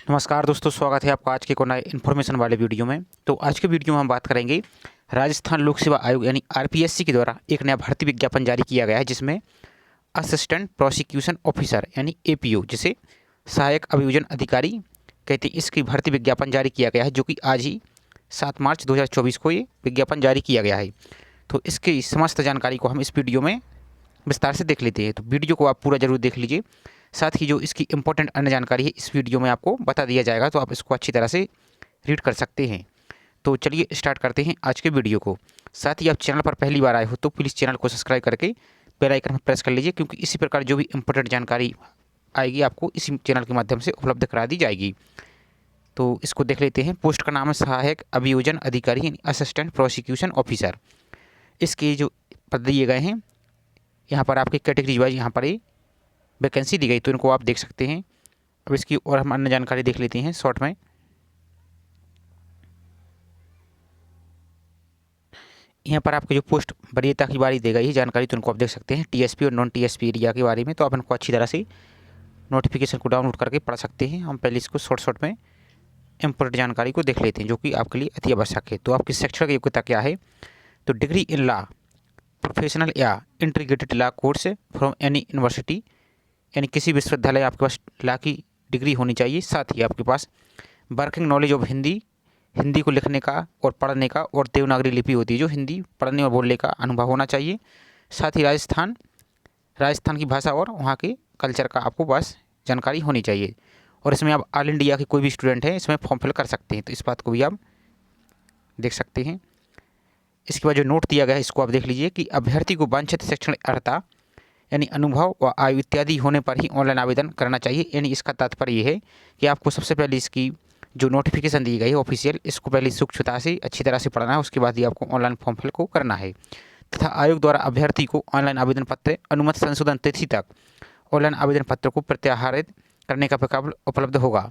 नमस्कार दोस्तों, स्वागत है आपका आज के को नए इन्फॉर्मेशन वाले वीडियो में। तो आज के वीडियो में हम बात करेंगे राजस्थान लोक सेवा आयोग यानी आरपीएससी के द्वारा एक नया भर्ती विज्ञापन जारी किया गया है, जिसमें असिस्टेंट प्रोसिक्यूशन ऑफिसर यानी एपीओ, जिसे सहायक अभियोजन अधिकारी कहते हैं, इसकी भर्ती विज्ञापन जारी किया गया है, जो कि आज ही 7 मार्च 2024 को ये विज्ञापन जारी किया गया है। तो इसकी समस्त जानकारी को हम इस वीडियो में विस्तार से देख लेते हैं। तो वीडियो को आप पूरा जरूर देख लीजिए। साथ ही जो इसकी इंपॉर्टेंट अन्य जानकारी है इस वीडियो में आपको बता दिया जाएगा, तो आप इसको अच्छी तरह से रीड कर सकते हैं। तो चलिए स्टार्ट करते हैं आज के वीडियो को। साथ ही आप चैनल पर पहली बार आए हो तो प्लीज़ चैनल को सब्सक्राइब करके बेल आइकन पर प्रेस कर लीजिए, क्योंकि इसी प्रकार जो भी इंपॉर्टेंट जानकारी आएगी आपको इसी चैनल के माध्यम से उपलब्ध करा दी जाएगी। तो इसको देख लेते हैं। पोस्ट का नाम है सहायक अभियोजन अधिकारी यानी असिस्टेंट प्रोसिक्यूशन ऑफिसर। इसके जो पद दिए गए हैं, यहाँ पर आपकी कैटेगरी वाइज यहाँ पर वैकेंसी दी गई, तो इनको आप देख सकते हैं। अब इसकी और हम अन्य जानकारी देख लेते हैं शॉर्ट में। यहाँ पर आपको जो पोस्ट वरीयता की बारी दी गई है जानकारी, तो इनको आप देख सकते हैं टीएसपी और नॉन टीएसपी एरिया के बारे में। तो आप इनको अच्छी तरह से नोटिफिकेशन को डाउनलोड करके पढ़ सकते हैं। हम पहले इसको शॉर्ट में इम्पोर्टेंट जानकारी को देख लेते हैं, जो कि आपके लिए अति आवश्यक है। तो आपकी शैक्षणिक योग्यता क्या है? तो डिग्री इन लॉ, प्रोफेशनल या integrated law course from any university, यानी किसी विश्वविद्यालय आपके पास लॉ की डिग्री होनी चाहिए। साथ ही आपके पास वर्किंग नॉलेज ऑफ हिंदी को लिखने का और पढ़ने का, और देवनागरी लिपि होती है जो हिंदी पढ़ने और बोलने का अनुभव होना चाहिए। साथ ही राजस्थान की भाषा और वहाँ के कल्चर का आपको बस जानकारी होनी चाहिए। और इसमें आप ऑल इंडिया के कोई भी स्टूडेंट हैं इसमें फॉर्म फिल कर सकते हैं, तो इस बात को भी आप देख सकते हैं। इसके बाद जो नोट दिया गया है इसको आप देख लीजिए कि अभ्यर्थी को वांछित शैक्षणिक अर्हता यानी अनुभव व आयु इत्यादि होने पर ही ऑनलाइन आवेदन करना चाहिए। यानी इसका तात्पर्य ये है कि आपको सबसे पहले इसकी जो नोटिफिकेशन दी गई है ऑफिशियल, इसको पहले सूक्ष्मता से अच्छी तरह से पढ़ना है, उसके बाद ही आपको ऑनलाइन फॉर्म फिल को करना है। तथा आयोग द्वारा अभ्यर्थी को ऑनलाइन आवेदन पत्र अनुमति संशोधन तिथि तक ऑनलाइन आवेदन पत्र को प्रत्याहारित करने का विकल्प उपलब्ध होगा।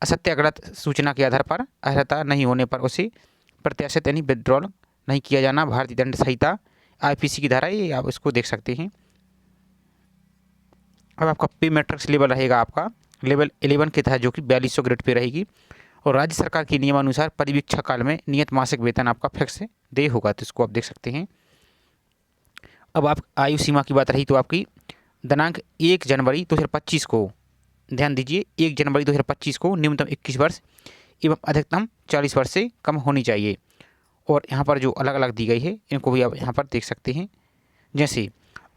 असत्य गलत सूचना के आधार पर अर्हता नहीं होने पर उसे प्रत्याशित यानी विड्रॉल नहीं किया जाना। भारतीय दंड संहिता आईपीसी की धारा, ये आप इसको देख सकते हैं। अब आपका पे मैट्रिक्स लेवल रहेगा आपका लेवल 11 के तहत, जो कि 4200 ग्रेड पे रहेगी। और राज्य सरकार के नियमानुसार परिवीक्षा काल में नियत मासिक वेतन आपका फिक्स दे होगा, तो इसको आप देख सकते हैं। अब आप आयु सीमा की बात रही, तो आपकी दिनांक 1 जनवरी 2025 को, ध्यान दीजिए, 1 जनवरी 2025 को न्यूनतम 21 वर्ष एवं अधिकतम 40 वर्ष से कम होनी चाहिए। और यहाँ पर जो अलग अलग दी गई है इनको भी आप यहाँ पर देख सकते हैं। जैसे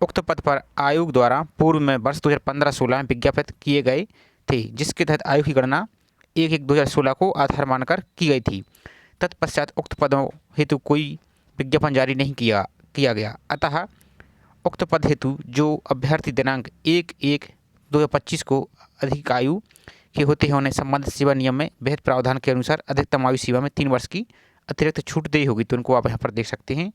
उक्त पद पर आयोग द्वारा पूर्व में वर्ष 2015-16 में विज्ञापित किए गए थे, जिसके तहत आयु की गणना 1/1/2016 को आधार मानकर की गई थी। तत्पश्चात उक्त पदों हेतु कोई विज्ञापन जारी नहीं किया गया। अतः उक्त पद हेतु जो अभ्यर्थी दिनांक 1/1/2025 को अधिक आयु के होते हैं, उन्हें संबंधित सेवा नियम में विहित प्रावधान के अनुसार अधिकतम आयु सीमा में 3 वर्ष की अतिरिक्त छूट दी होगी, तो उनको आप यहाँ पर देख सकते हैं।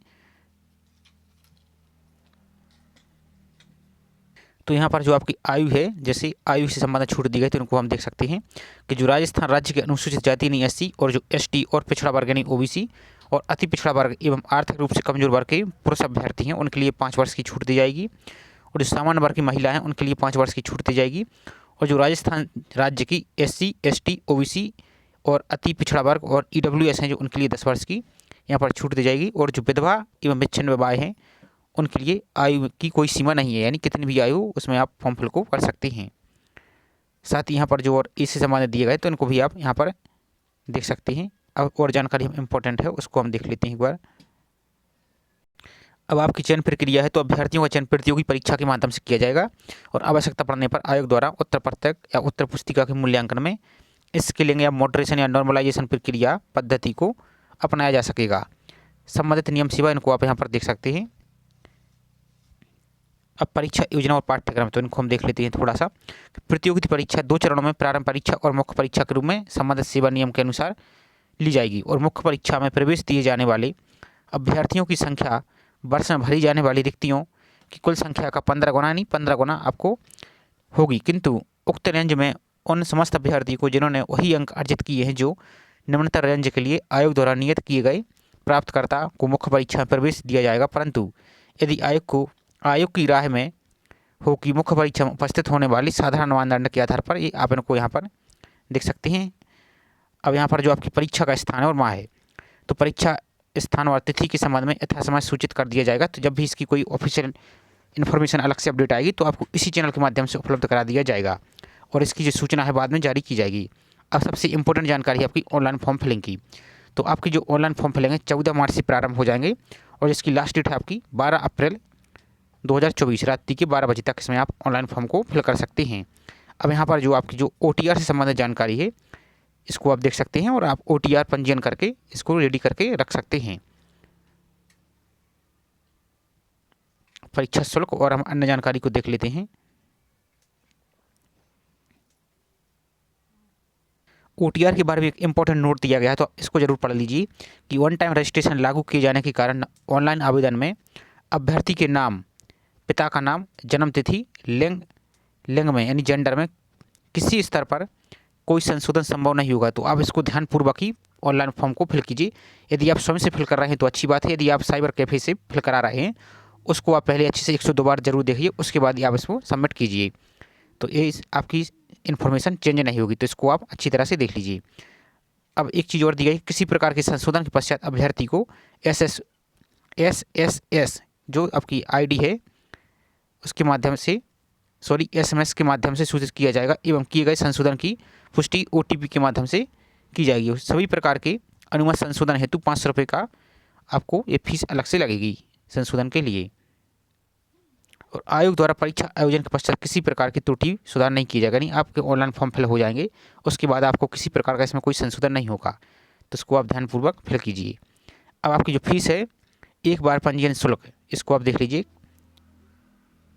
तो यहाँ पर जो आपकी आयु है, जैसे आयु से संबंधित छूट दी गई, तो उनको हम देख सकते हैं कि जो राजस्थान राज्य के अनुसूचित जाति यानी एससी, और जो एसटी और पिछड़ा वर्ग यानी ओबीसी, और अति पिछड़ा वर्ग एवं आर्थिक रूप से कमजोर वर्ग के पुरुष अभ्यर्थी हैं, उनके लिए 5 वर्ष की छूट दी जाएगी। और जो सामान्य वर्ग की महिला हैं उनके लिए 5 वर्ष की छूट दी जाएगी। और जो राजस्थान राज्य की एससी, एसटी, ओबीसी और अति पिछड़ा वर्ग और ईडब्ल्यूएस हैं, जो उनके लिए 10 वर्ष की यहाँ पर छूट दी जाएगी। और जो विधवा एवं विच्छिन्न विवाह हैं उनके लिए आयु की कोई सीमा नहीं है, यानी कितनी भी आयु उसमें आप फॉर्म फिल को कर सकते हैं। साथ ही यहाँ पर जो और इससे संबंधित दिए गए, तो इनको भी आप यहाँ पर देख सकते हैं। अब और जानकारी हम इम्पोर्टेंट है उसको हम देख लेते हैं एक बार। अब आपकी चयन प्रक्रिया है, तो अभ्यर्थियों का चयन प्रतियोगी परीक्षा के माध्यम से किया जाएगा, और आवश्यकता पड़ने पर आयोग द्वारा उत्तर पत्रक या उत्तर पुस्तिका के मूल्यांकन में स्केलिंग या मॉडरेशन या नॉर्मलाइजेशन प्रक्रिया पद्धति को अपनाया जा सकेगा। संबंधित नियम सेवा इनको आप यहाँ पर देख सकते हैं। अब परीक्षा योजना और पाठ्यक्रम, तो इनको हम देख लेते हैं थोड़ा सा। प्रतियोगिता परीक्षा 2 चरणों में प्रारंभ परीक्षा और मुख्य परीक्षा के रूप में संबंधित सेवा नियम के अनुसार ली जाएगी। और मुख्य परीक्षा में प्रवेश दिए जाने वाले अभ्यर्थियों की संख्या वर्ष में भरी जाने वाली रिक्तियों की कुल संख्या का 15 गुना यानी 15 गुना आपको होगी। किंतु उक्त रेंज में उन समस्त अभ्यर्थी को जिन्होंने वही अंक अर्जित किए हैं जो निम्नतर रेंज के लिए आयोग द्वारा नियत किए गए प्राप्तकर्ता को मुख्य परीक्षा में प्रवेश दिया जाएगा। परंतु यदि आयोग की राय में हो कि मुख्य परीक्षा में उपस्थित होने वाली साधारण मानदंड के आधार पर ये आप इनको यहाँ पर देख सकते हैं। अब यहाँ पर जो आपकी परीक्षा का स्थान है और माह है, तो परीक्षा स्थान और तिथि के संबंध में यथासमय सूचित कर दिया जाएगा। तो जब भी इसकी कोई ऑफिशियल इन्फॉर्मेशन अलग से अपडेट आएगी तो आपको इसी चैनल के माध्यम से उपलब्ध करा दिया जाएगा और इसकी जो सूचना है बाद में जारी की जाएगी। अब सबसे इंपॉर्टेंट जानकारी है आपकी ऑनलाइन फॉर्म फिलिंग की। तो आपकी जो ऑनलाइन फॉर्म फिलिंग है 14 मार्च से प्रारंभ हो जाएंगे और इसकी लास्ट डेट है आपकी 12 अप्रैल 2024 रात्रि के 12 बजे तक इसमें आप ऑनलाइन फॉर्म को फिल कर सकते हैं। अब यहाँ पर जो आपकी जो OTR से संबंधित जानकारी है इसको आप देख सकते हैं और आप OTR पंजीयन करके इसको रेडी करके रख सकते हैं। परीक्षा शुल्क और हम अन्य जानकारी को देख लेते हैं। OTR के बारे में एक इंपॉर्टेंट नोट दिया गया है, तो इसको जरूर पढ़ लीजिए कि वन टाइम रजिस्ट्रेशन लागू किए जाने के कारण ऑनलाइन आवेदन में अभ्यर्थी के नाम, पिता का नाम, जन्म तिथि, लिंग में यानी जेंडर में किसी स्तर पर कोई संशोधन संभव नहीं होगा। तो आप इसको ध्यानपूर्वक ही ऑनलाइन फॉर्म को फिल कीजिए। यदि आप स्वयं से फिल कर रहे हैं तो अच्छी बात है, यदि आप साइबर कैफ़े से फिल करा रहे हैं उसको आप पहले अच्छे से 102 बार जरूर देखिए, उसके बाद ही आप इसको सबमिट कीजिए। तो ये आपकी इन्फॉर्मेशन चेंज नहीं होगी, तो इसको आप अच्छी तरह से देख लीजिए। अब एक चीज़ और दी गई, किसी प्रकार के संशोधन के पश्चात अभ्यर्थी को SSS जो आपकी ID है उसके माध्यम से SMS के माध्यम से सूचित किया जाएगा एवं किए गए संशोधन की पुष्टि OTP के माध्यम से की जाएगी। सभी प्रकार के अनुमत संशोधन हेतु 500 रुपये का आपको ये फीस अलग से लगेगी संशोधन के लिए। और आयोग द्वारा परीक्षा आयोजन के पश्चात किसी प्रकार की त्रुटि सुधार नहीं किया जाएगा, नहीं आपके ऑनलाइन फॉर्म फिल हो जाएंगे उसके बाद आपको किसी प्रकार का इसमें कोई संशोधन नहीं होगा, तो इसको आप ध्यानपूर्वक फिल कीजिए। अब आपकी जो फीस है एक बार पंजीयन शुल्क, इसको आप देख लीजिए।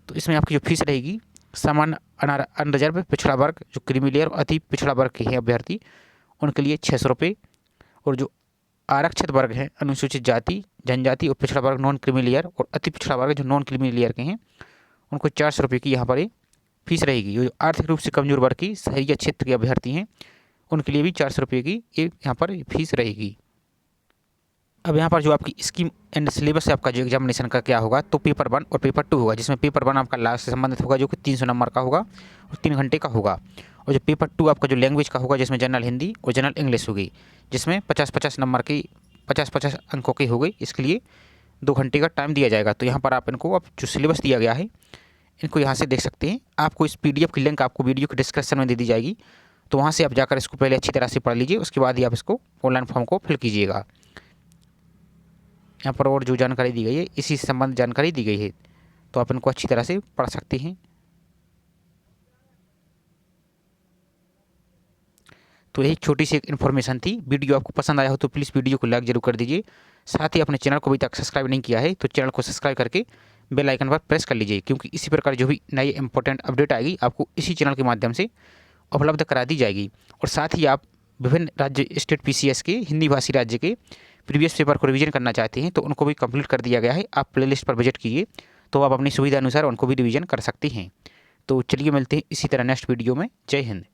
तो इसमें आपकी जो फीस रहेगी सामान्य अनरिजर्व पिछड़ा वर्ग जो क्रीमी लेयर और अति पिछड़ा वर्ग के हैं अभ्यर्थी उनके लिए 600 रुपये, और जो आरक्षित वर्ग हैं अनुसूचित जाति, जनजाति और पिछड़ा वर्ग नॉन क्रीमी लेयर और अति पिछड़ा वर्ग जो नॉन क्रीमी लेयर के हैं उनको 400 रुपये की यहाँ पर ये फीस रहेगी। जो आर्थिक रूप से कमजोर वर्ग की शहरी क्षेत्र के अभ्यर्थी हैं उनके लिए भी 400 रुपये की ये यहाँ पर फीस रहेगी। अब यहाँ पर जो आपकी स्कीम एंड सिलेबस है आपका जो एग्जामिनेशन का क्या होगा, तो पेपर 1 और पेपर 2 होगा, जिसमें पेपर 1 आपका लास्ट से संबंधित होगा जो कि 300 नंबर का होगा और 3 घंटे का होगा, और जो पेपर 2 आपका जो लैंग्वेज का होगा जिसमें जनरल हिंदी और जनरल इंग्लिश होगी, जिसमें 50-50 नंबर की 50-50 अंकों की हो गई। इसके लिए 2 घंटे का टाइम दिया जाएगा। तो यहाँ पर आप इनको अब जो सिलेबस दिया गया है इनको यहाँ से देख सकते हैं। आपको इस PDF की लिंक आपको वीडियो के डिस्क्रिप्शन में दे दी जाएगी, तो वहाँ से आप जाकर इसको पहले अच्छी तरह से पढ़ लीजिए, उसके बाद ही आप इसको ऑनलाइन फॉर्म को फिल कीजिएगा। यहाँ पर और जो जानकारी दी गई है इसी से संबंधित जानकारी दी गई है, तो आप इनको अच्छी तरह से पढ़ सकते हैं। तो यही छोटी सी एक इन्फॉर्मेशन थी। वीडियो आपको पसंद आया हो तो प्लीज़ वीडियो को लाइक जरूर कर दीजिए। साथ ही अपने चैनल को अभी तक सब्सक्राइब नहीं किया है तो चैनल को सब्सक्राइब करके बेल आइकन पर प्रेस कर लीजिए, क्योंकि इसी प्रकार जो भी नई इंपॉर्टेंट अपडेट आएगी आपको इसी चैनल के माध्यम से उपलब्ध करा दी जाएगी। और साथ ही आप विभिन्न राज्य स्टेट PCS के हिंदी भाषी राज्य के प्रीवियस पेपर को रिवीजन करना चाहते हैं तो उनको भी कंप्लीट कर दिया गया है। आप प्लेलिस्ट पर विजिट कीजिए तो आप अपनी सुविधा अनुसार उनको भी रिवीजन कर सकते हैं। तो चलिए मिलते हैं इसी तरह नेक्स्ट वीडियो में। जय हिंद।